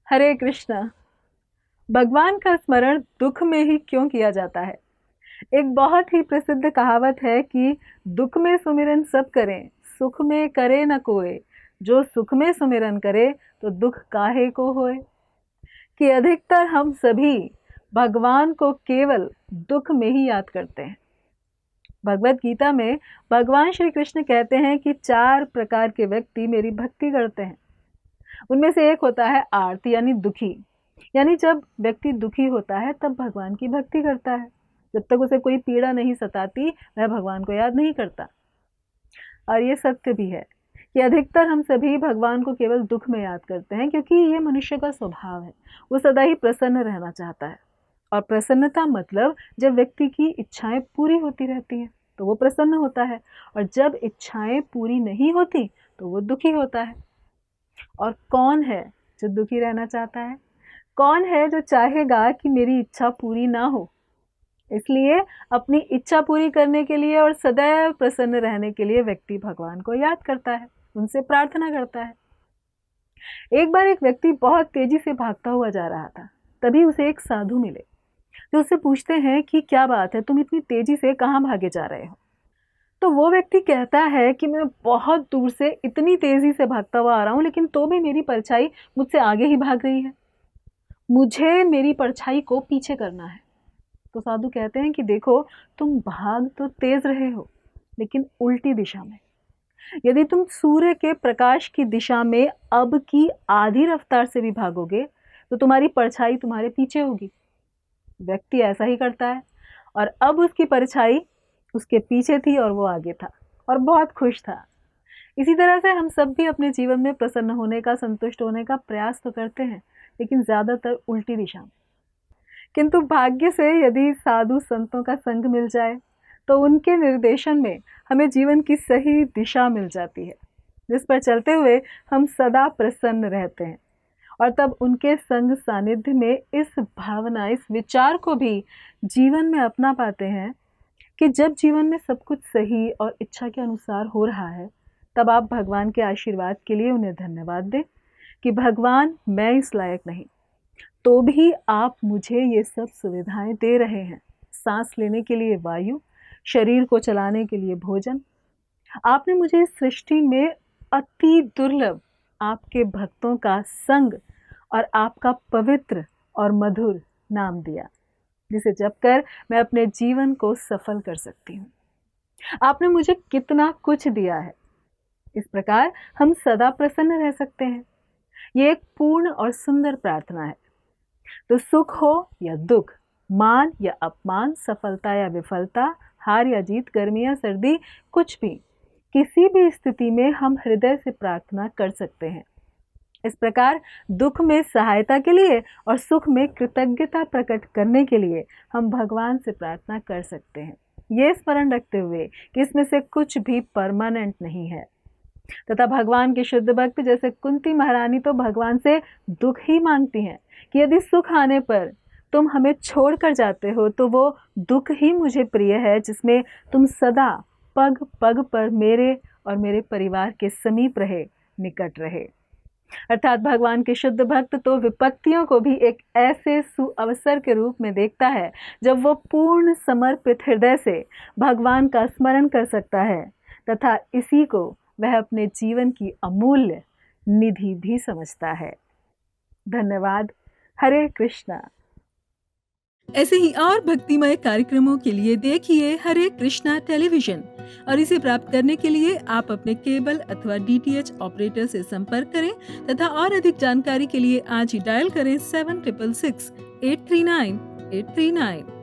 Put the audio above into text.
हरे कृष्णा। भगवान का स्मरण दुख में ही क्यों किया जाता है? एक बहुत ही प्रसिद्ध कहावत है कि दुख में सुमिरन सब करें, सुख में करे न कोय। जो सुख में सुमिरन करे तो दुख काहे को होए। कि अधिकतर हम सभी भगवान को केवल दुख में ही याद करते हैं। भगवत गीता में भगवान श्री कृष्ण कहते हैं कि 4 प्रकार के व्यक्ति मेरी भक्ति करते हैं। उनमें से एक होता है आर्त यानी दुखी, यानी जब व्यक्ति दुखी होता है तब भगवान की भक्ति करता है। जब तक उसे कोई पीड़ा नहीं सताती वह भगवान को याद नहीं करता। और ये सत्य भी है कि अधिकतर हम सभी भगवान को केवल दुख में याद करते हैं, क्योंकि ये मनुष्य का स्वभाव है। वो सदा ही प्रसन्न रहना चाहता है, और प्रसन्नता मतलब जब व्यक्ति की इच्छाएं पूरी होती रहती हैं तो वो प्रसन्न होता है, और जब इच्छाएं पूरी नहीं होती तो वो दुखी होता है। और कौन है जो दुखी रहना चाहता है? कौन है जो चाहेगा कि मेरी इच्छा पूरी ना हो? इसलिए अपनी इच्छा पूरी करने के लिए और सदैव प्रसन्न रहने के लिए व्यक्ति भगवान को याद करता है, उनसे प्रार्थना करता है। एक बार एक व्यक्ति बहुत तेजी से भागता हुआ जा रहा था। तभी उसे एक साधु मिले जो उससे पूछते हैं कि क्या बात है, तुम इतनी तेजी से कहाँ भागे जा रहे हो? तो वो व्यक्ति कहता है कि मैं बहुत दूर से इतनी तेजी से भागता हुआ आ रहा हूँ, लेकिन तो भी मेरी परछाई मुझसे आगे ही भाग रही है। मुझे मेरी परछाई को पीछे करना है। तो साधु कहते हैं कि देखो, तुम भाग तो तेज रहे हो, लेकिन उल्टी दिशा में। यदि तुम सूर्य के प्रकाश की दिशा में अब की आधी रफ्तार से भी भागोगे तो तुम्हारी परछाई तुम्हारे पीछे होगी। व्यक्ति ऐसा ही करता है, और अब उसकी परछाई उसके पीछे थी और वो आगे था और बहुत खुश था। इसी तरह से हम सब भी अपने जीवन में प्रसन्न होने का, संतुष्ट होने का प्रयास तो करते हैं, लेकिन ज़्यादातर उल्टी दिशा में। किंतु भाग्य से यदि साधु संतों का संग मिल जाए तो उनके निर्देशन में हमें जीवन की सही दिशा मिल जाती है, जिस पर चलते हुए हम सदा प्रसन्न रहते हैं। और तब उनके संग सानिध्य में इस भावना, इस विचार को भी जीवन में अपना पाते हैं कि जब जीवन में सब कुछ सही और इच्छा के अनुसार हो रहा है, तब आप भगवान के आशीर्वाद के लिए उन्हें धन्यवाद दें कि भगवान, मैं इस लायक नहीं, तो भी आप मुझे ये सब सुविधाएं दे रहे हैं। सांस लेने के लिए वायु, शरीर को चलाने के लिए भोजन। आपने मुझे इस सृष्टि में अति दुर्लभ आपके भक्तों का संग और आपका पवित्र और मधुर नाम दिया, जिसे जपकर मैं अपने जीवन को सफल कर सकती हूँ। आपने मुझे कितना कुछ दिया है। इस प्रकार हम सदा प्रसन्न रह सकते हैं। ये एक पूर्ण और सुंदर प्रार्थना है। तो सुख हो या दुख, मान या अपमान, सफलता या विफलता, हार या जीत, गर्मी या सर्दी, कुछ भी, किसी भी स्थिति में हम हृदय से प्रार्थना कर सकते हैं। इस प्रकार दुख में सहायता के लिए और सुख में कृतज्ञता प्रकट करने के लिए हम भगवान से प्रार्थना कर सकते हैं, ये स्मरण रखते हुए कि इसमें से कुछ भी परमानेंट नहीं है। तथा भगवान के शुद्ध भक्त जैसे कुंती महारानी तो भगवान से दुख ही मांगती हैं कि यदि सुख आने पर तुम हमें छोड़कर जाते हो तो वो दुख ही मुझे प्रिय है, जिसमें तुम सदा पग पग पर मेरे और मेरे परिवार के समीप रहे, निकट रहे। अर्थात भगवान के शुद्ध भक्त तो विपत्तियों को भी एक ऐसे सुअवसर के रूप में देखता है जब वो पूर्ण समर्पित हृदय से भगवान का स्मरण कर सकता है, तथा इसी को वह अपने जीवन की अमूल्य निधि भी समझता है। धन्यवाद। हरे कृष्णा। ऐसे ही और भक्तिमय कार्यक्रमों के लिए देखिए हरे कृष्णा टेलीविजन, और इसे प्राप्त करने के लिए आप अपने केबल अथवा DTH ऑपरेटर से संपर्क करें तथा और अधिक जानकारी के लिए आज ही डायल करें 7666 839 839।